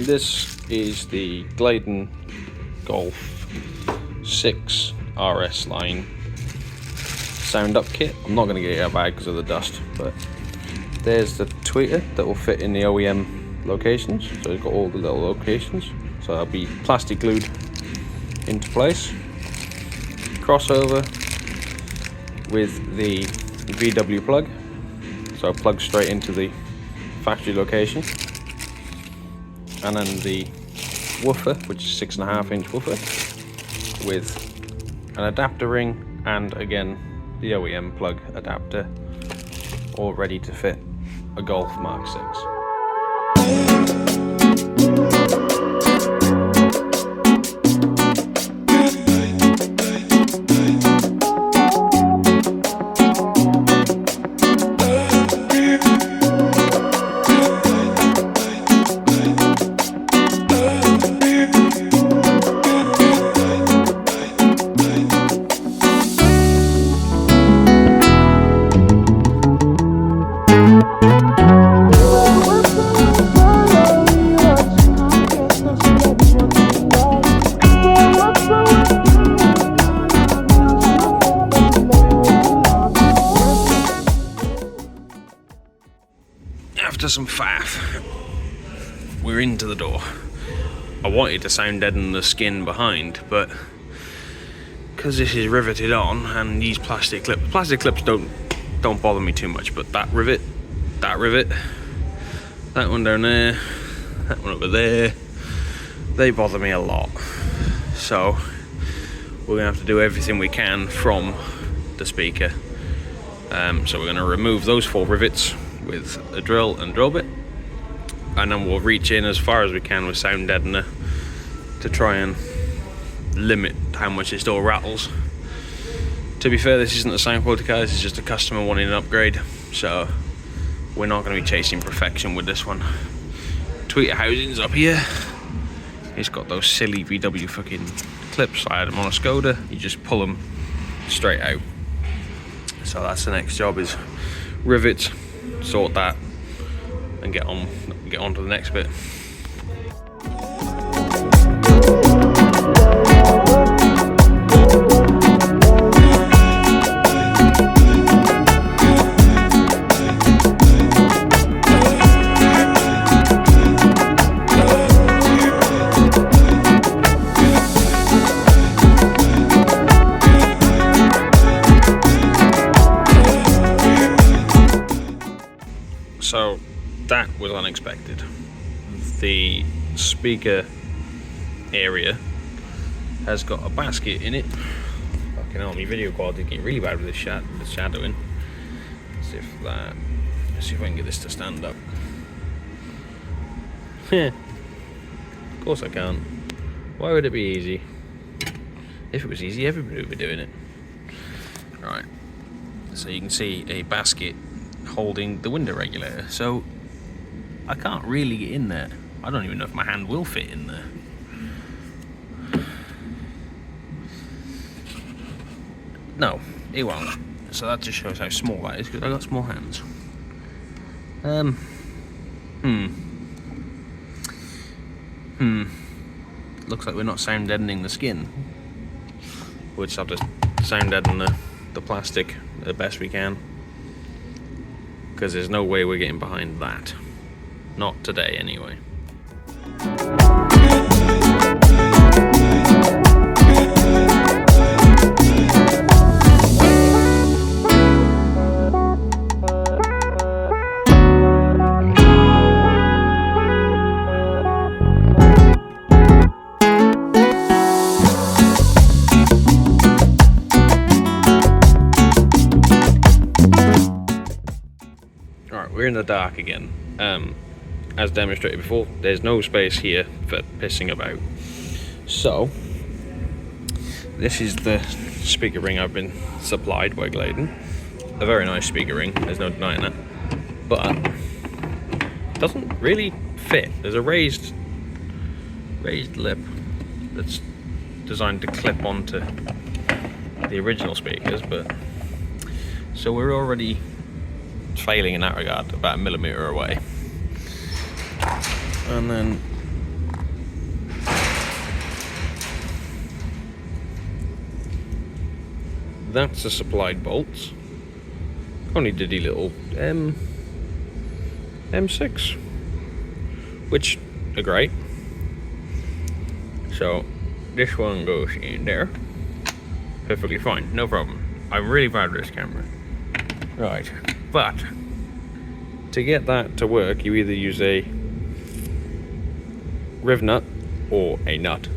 This is the Gladen Golf 6 RS line sound up kit. I'm not going to get it out bag because of the dust, but there's the tweeter that will fit in the OEM locations. So it's got all the little locations. So that'll be plastic glued into place. Crossover with the VW plug. So plug straight into the factory location. And then the woofer, which is 6.5-inch woofer, with an adapter ring and again the OEM plug adapter, all ready to fit a Golf Mark 6. After some faff, we're into the door. I wanted to sound deaden the skin behind, but because this is riveted on and these plastic clips don't bother me too much, but that rivet, that one down there, that one over there, they bother me a lot. So we're gonna have to do everything we can from the speaker. So we're gonna remove those 4 rivets with a drill and drill bit, and then we'll reach in as far as we can with sound deadener to try and limit how much this door rattles. To be fair, this isn't a sound quality car, this is just a customer wanting an upgrade, so we're not going to be chasing perfection with this one. Tweeter housing's up here. It's got those silly VW fucking clips. I had them on a Skoda, you just pull them straight out. So that's the next job, is rivets, sort that, and get on to the next bit. So that was unexpected. The speaker area has got a basket in it. Fucking hell, my video quality getting really bad with this shadowing. Let's see if I can get this to stand up. Of course I can't. Why would it be easy? If it was easy, everybody would be doing it. Right, so you can see a basket holding the window regulator, so I can't really get in there. I don't even know if my hand will fit in there. No, it won't. So that just shows how small that is, because I got small hands. Looks like we're not sound deadening the skin. We'll just have to sound deaden the plastic the best we can, because there's no way we're getting behind that. Not today, anyway. We're in the dark again. As demonstrated before, there's no space here for pissing about. So this is the speaker ring I've been supplied by Gladen. A very nice speaker ring, there's no denying that, but it doesn't really fit. There's a raised lip that's designed to clip onto the original speakers, but so we're already failing in that regard, about 1 millimeter away. And then That's the supplied bolts. Only diddy little M6, which are great. So this one goes in there, perfectly fine, no problem. I'm really bad with this camera. Right, but to get that to work, you either use a riv nut or a nut.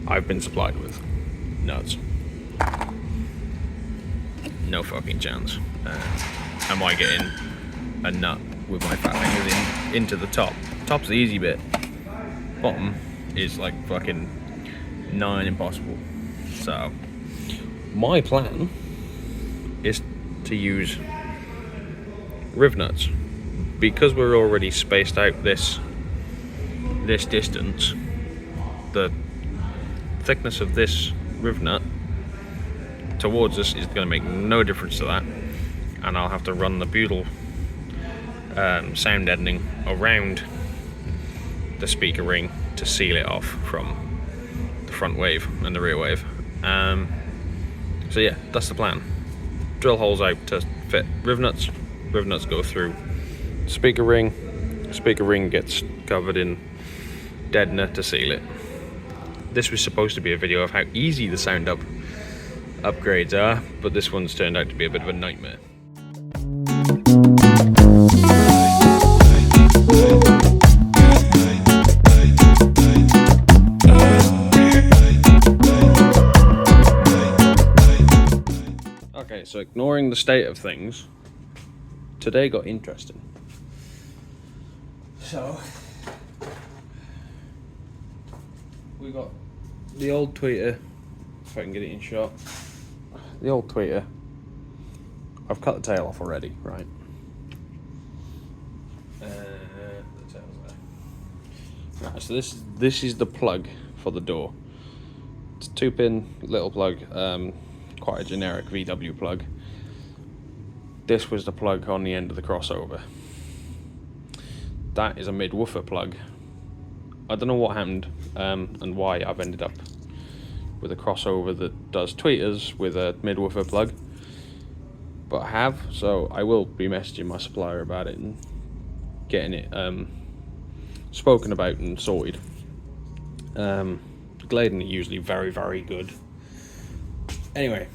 I've been supplied with nuts. No fucking chance. Am I getting a nut with my fat fingers into the top? Top's the easy bit. Bottom is like fucking nigh impossible. So my plan is to use riv nuts, because we're already spaced out this distance. The thickness of this riv nut towards us is going to make no difference to that, and I'll have to run the butyl sound deadening around the speaker ring to seal it off from the front wave and the rear wave. So yeah, that's the plan. Drill holes out to fit riv nuts go through speaker ring gets covered in deadener to seal it. This was supposed to be a video of how easy the sound upgrades are, but this one's turned out to be a bit of a nightmare. Okay, so ignoring the state of things, today got interesting. So we got the old tweeter, if I can get it in shot. The old tweeter, I've cut the tail off already, right? The tail's there. Right, so this is the plug for the door. It's a 2-pin little plug, quite a generic VW plug. This was the plug on the end of the crossover. That is a mid-woofer plug. I don't know what happened and why I've ended up with a crossover that does tweeters with a mid-woofer plug, but I have, so I will be messaging my supplier about it and getting it spoken about and sorted. Gladen are usually very, very good. Anyway,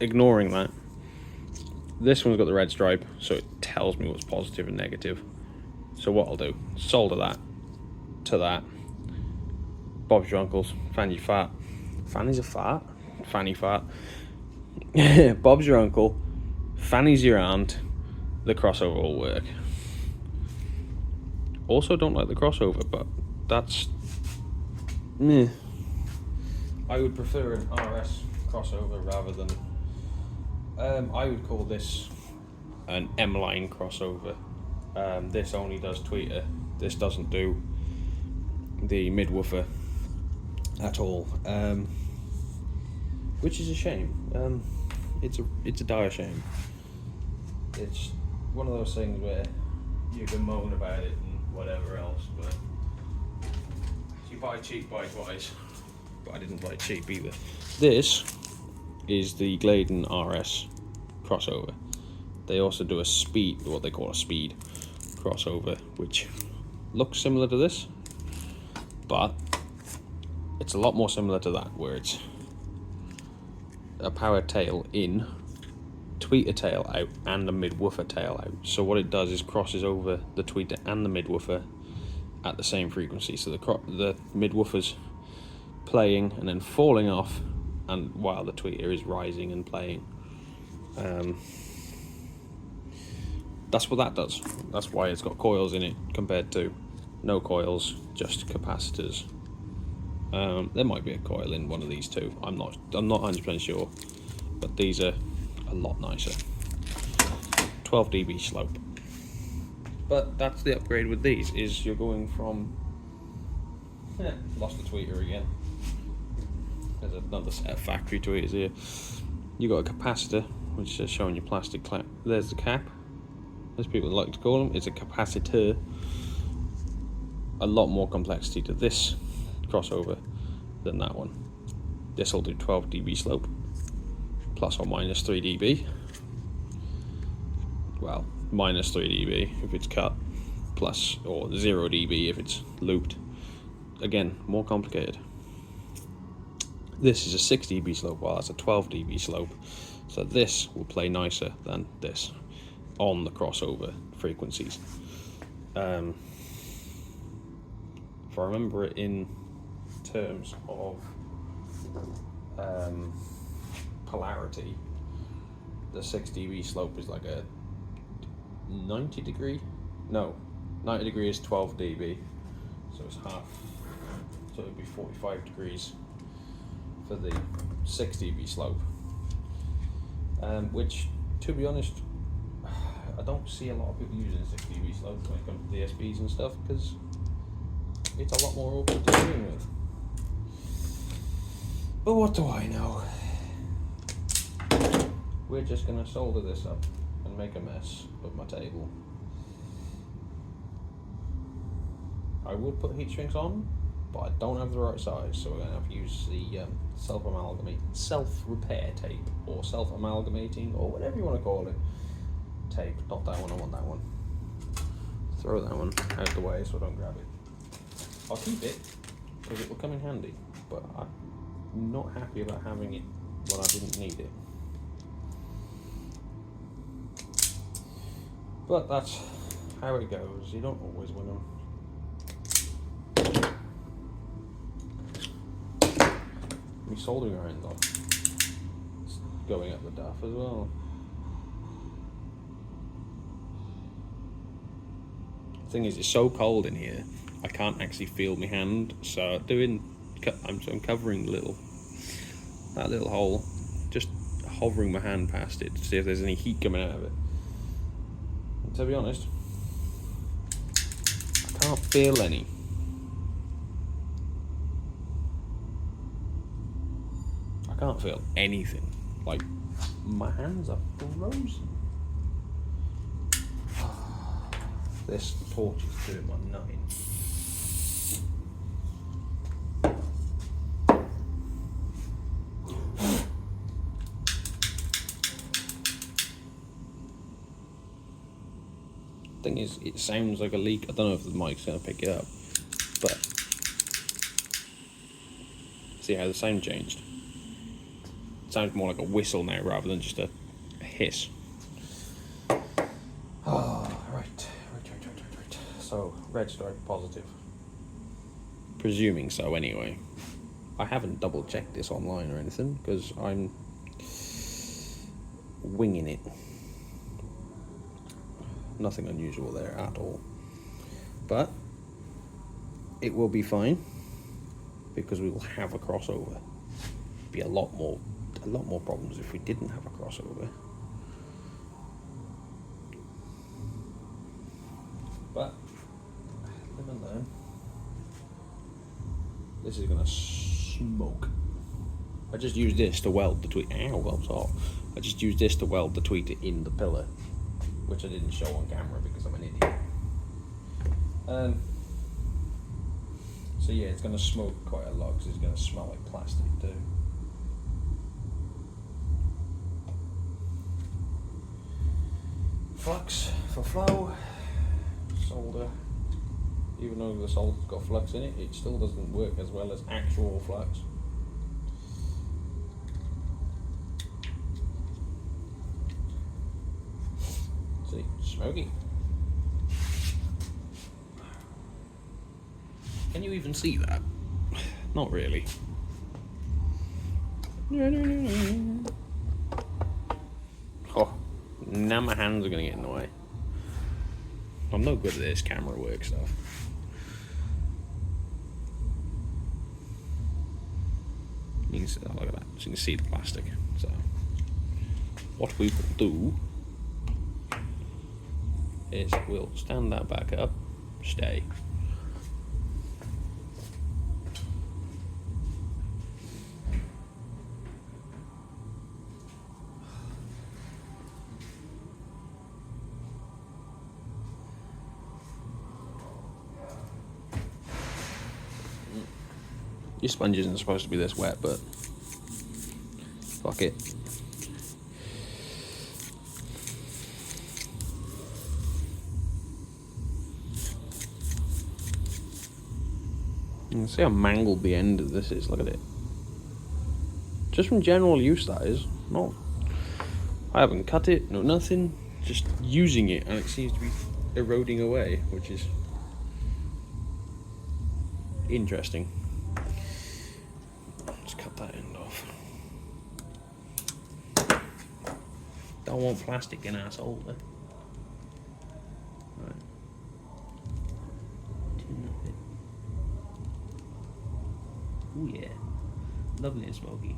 ignoring that, this one's got the red stripe, so it tells me what's positive and negative. So what I'll do, solder that to that. Bob's your uncle's, fanny fat. Fanny's a fat? Fanny fat. Bob's your uncle, Fanny's your aunt, the crossover will work. Also don't like the crossover, but that's meh. I would prefer an RS crossover rather than I would call this an M-line crossover. This only does tweeter. This doesn't do the mid-woofer at all, which is a shame. It's a dire shame. It's one of those things where you can moan about it and whatever else, but you buy cheap, buy twice. But I didn't buy cheap either. This is the Gladen RS crossover. They also do a speed, what they call a speed crossover, which looks similar to this, but it's a lot more similar to that, where it's a power tail in, tweeter tail out, and a mid-woofer tail out. So what it does is crosses over the tweeter and the mid-woofer at the same frequency. So the mid-woofer's playing and then falling off, and while the tweeter is rising and playing. That's what that does. That's why it's got coils in it compared to no coils, just capacitors. There might be a coil in one of these too. I'm not 100% sure, but these are a lot nicer. 12 dB slope. But that's the upgrade with these, is you're going from lost the tweeter again. There's another set of factory tweeters here. You got a capacitor, which is showing your plastic cap. There's the cap, as people like to call them. It's a capacitor. A lot more complexity to this crossover than that one. This will do 12 dB slope. plus or minus 3 dB. Well, minus 3 dB if it's cut, plus or 0 dB if it's looped. Again, more complicated. This is a 6 dB slope, while that's a 12 dB slope. So this will play nicer than this on the crossover frequencies. If I remember it in terms of polarity, the 6 dB slope is like a 90 degree? No, 90 degree is 12 dB, so it's half, so it would be 45 degrees for the 6 dB slope, which, to be honest, I don't see a lot of people using 6 dB slope when it comes to DSPs and stuff, because it's a lot more awkward to deal with. But what do I know? We're just going to solder this up and make a mess of my table. I would put heat sinks on, but I don't have the right size, so we're going to have to use the self-repair tape, or self-amalgamating, or whatever you want to call it. Tape, not that one, I want that one. Throw that one out the way so I don't grab it. I'll keep it, because it will come in handy, but I'm not happy about having it when I didn't need it. But that's how it goes, you don't always win them. My soldering iron's off. It's going up the duff as well. The thing is, it's so cold in here, I can't actually feel my hand, so I'm covering that little hole, just hovering my hand past it to see if there's any heat coming out of it. And to be honest, I can't feel any. I can't feel anything. Like, my hands are frozen. This torch is doing my nutting. Thing is, it sounds like a leak. I don't know if the mic's going to pick it up, but see how the sound changed? It sounds more like a whistle now rather than just a hiss. Oh, right. So, red stripe positive. Presuming so anyway. I haven't double checked this online or anything because I'm winging it. Nothing unusual there at all. But it will be fine because we will have a crossover. Be a lot more problems if we didn't have a crossover. But live and learn. This is gonna smoke. I just used this to weld the tweet. Ow, well, it's hot. I just used this to weld the tweeter in the pillar, which I didn't show on camera because I'm an idiot. So yeah, it's gonna smoke quite a lot because it's gonna smell like plastic too. Flux for flow, solder. Even though the solder's got flux in it, it still doesn't work as well as actual flux. See, smoky. Can you even see that? Not really. Oh, now my hands are gonna get in the way. I'm no good at this camera work stuff. You can see, oh, look at that. So you can see the plastic. So what we will do is we'll stand that back up, stay. Your sponge isn't supposed to be this wet, but fuck it. You can see how mangled the end of this is. Look at it. Just from general use, that is. Not. I haven't cut it, no nothing. Just using it, and it seems to be eroding away, which is interesting. Let's cut that end off. Don't want plastic in our solder. Right. Tin up it. Oh yeah, lovely and smoky.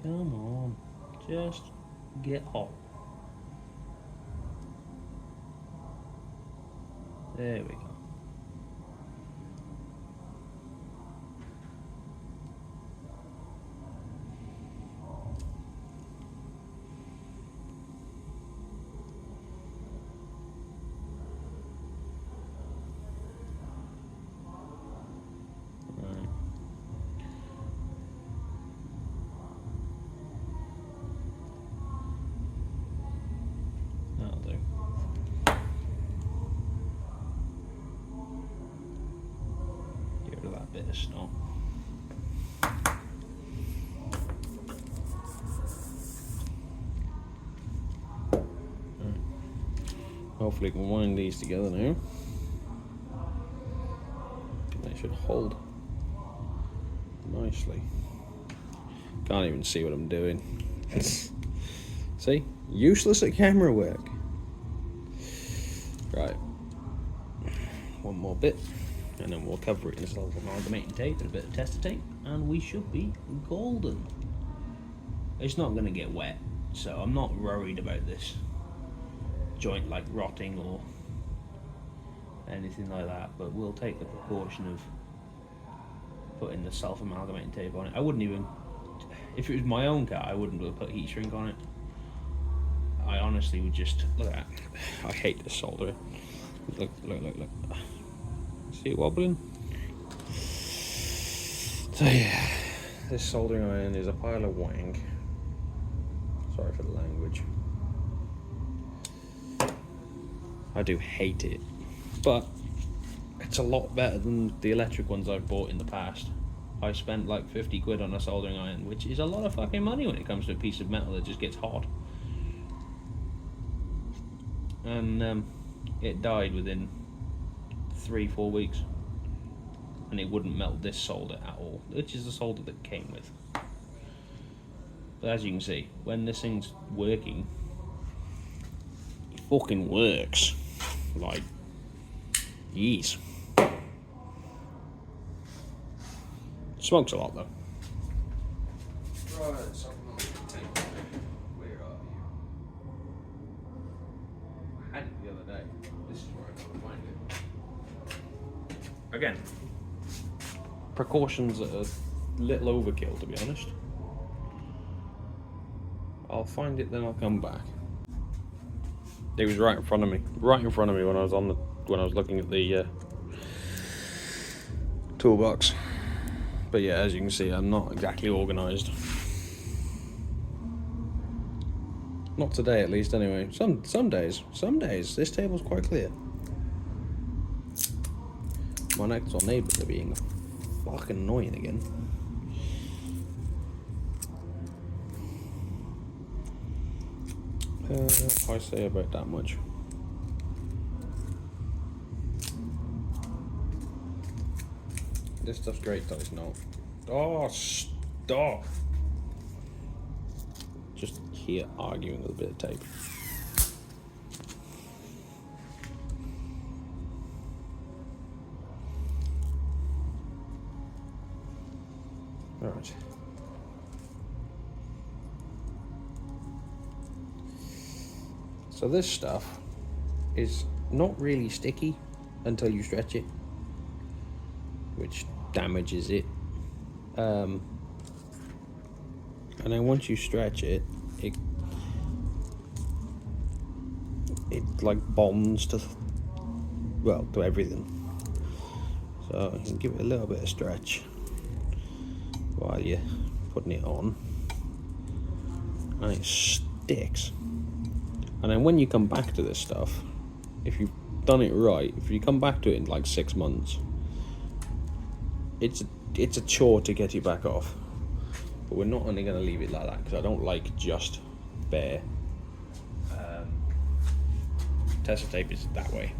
Come on, just get hot. There we go. Bit of snot. Hopefully we can wind these together now. They should hold nicely. Can't even see what I'm doing. See? Useless at camera work. Right. One more bit. And then we'll cover it in some amalgamating tape and a bit of tester tape, and we should be golden. It's not going to get wet, so I'm not worried about this joint like rotting or anything like that, but we'll take the precaution of putting the self-amalgamating tape on it. I wouldn't even, if it was my own car, I wouldn't have put heat shrink on it. I honestly would just, look at that. I hate this solder. Look. See it wobbling? So yeah, this soldering iron is a pile of wank. Sorry for the language. I do hate it, but it's a lot better than the electric ones I've bought in the past. I spent like 50 quid on a soldering iron, which is a lot of fucking money when it comes to a piece of metal that just gets hot. And it died within 3-4 weeks, and it wouldn't melt this solder at all, which is the solder that came with. But as you can see, when this thing's working, it fucking works. Like, jeez. Smokes a lot though. Right, so where are you? I had it the other day. This is where I couldn't find it. Again, precautions are a little overkill, to be honest. I'll find it, then I'll come back. It was right in front of me when I was looking at the toolbox. But yeah, as you can see, I'm not exactly organised. Not today, at least, anyway. Some days, this table's quite clear. My next door neighbours are being fucking annoying again. I say about that much. This stuff's great, though, it's not. Oh, stop! Just here arguing with a bit of tape. Alright. So this stuff is not really sticky until you stretch it, which damages it. And then once you stretch it, it like bonds to everything. So you can give it a little bit of stretch while you're putting it on, and it sticks. And then when you come back to this stuff, if you've done it right, if you come back to it in like 6 months, it's a chore to get it back off. But we're not only going to leave it like that, because I don't like just bare. Tester tape is that way.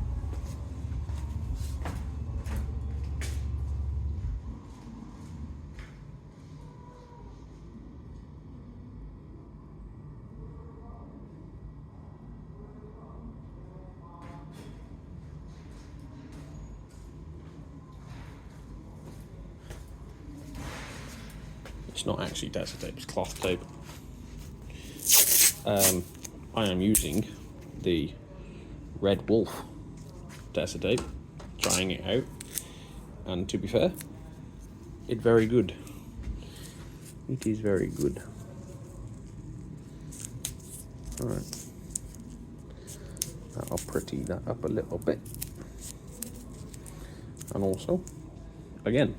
It's not actually tester tape, it's cloth tape. I am using the Red Wolf tester tape, trying it out, and to be fair, it's very good. It is very good. Alright, I'll pretty that up a little bit. And also, again,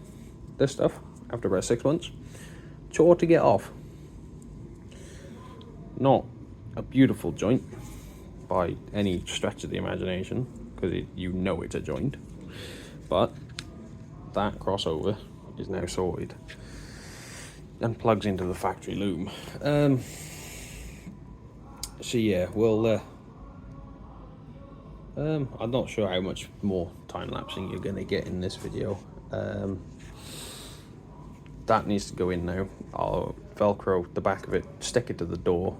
this stuff, after about 6 months, chore to get off. Not a beautiful joint by any stretch of the imagination, because you know it's a joint, but that crossover is now sorted and plugs into the factory loom. So yeah, we'll I'm not sure how much more time-lapsing you're going to get in this video. That needs to go in now. I'll Velcro the back of it, stick it to the door,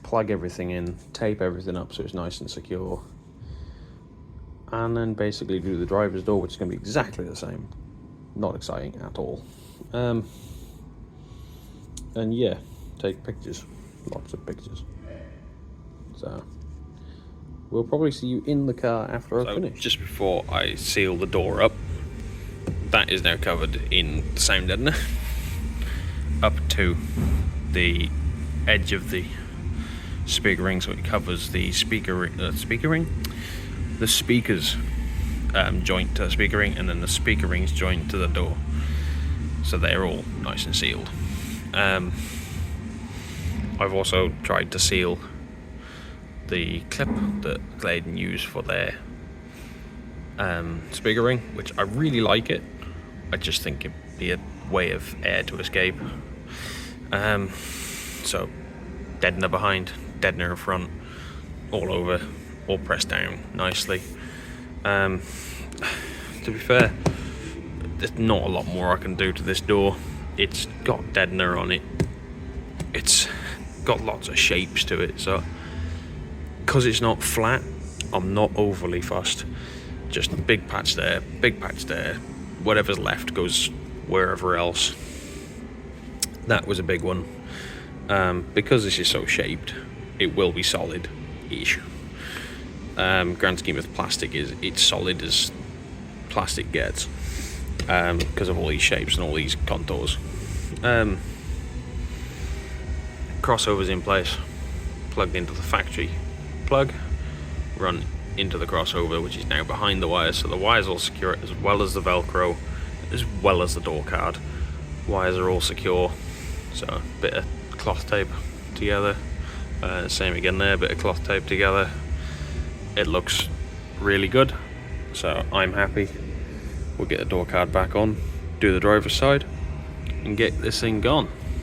plug everything in, tape everything up so it's nice and secure, and then basically do the driver's door, which is going to be exactly the same. Not exciting at all. And yeah, take pictures, lots of pictures. So we'll probably see you in the car after I finish. Just before I seal the door up, that is now covered in sound deadener up to the edge of the speaker ring, so it covers the speaker ring, the speakers joint to the speaker ring, and then the speaker rings joint to the door, so they're all nice and sealed. I've also tried to seal the clip that Gladen used for their speaker ring, which I really like it. I just think it'd be a way of air to escape. So deadener behind, deadener in front, all over, all pressed down nicely. To be fair, there's not a lot more I can do to this door. It's got deadener on it. It's got lots of shapes to it, so because it's not flat, I'm not overly fussed. Just a big patch there, whatever's left goes wherever else. That was a big one. Because this is so shaped, it will be solid-ish. Grand scheme of plastic is it's solid as plastic gets, because of all these shapes and all these contours. Crossovers in place, plugged into the factory plug, run into the crossover, which is now behind the wires, so the wires all secure, as well as the Velcro, as well as the door card. Wires are all secure, so a bit of cloth tape together, same again there, bit of cloth tape together. It looks really good, so I'm happy. We'll get the door card back on, do the driver's side, and get this thing gone.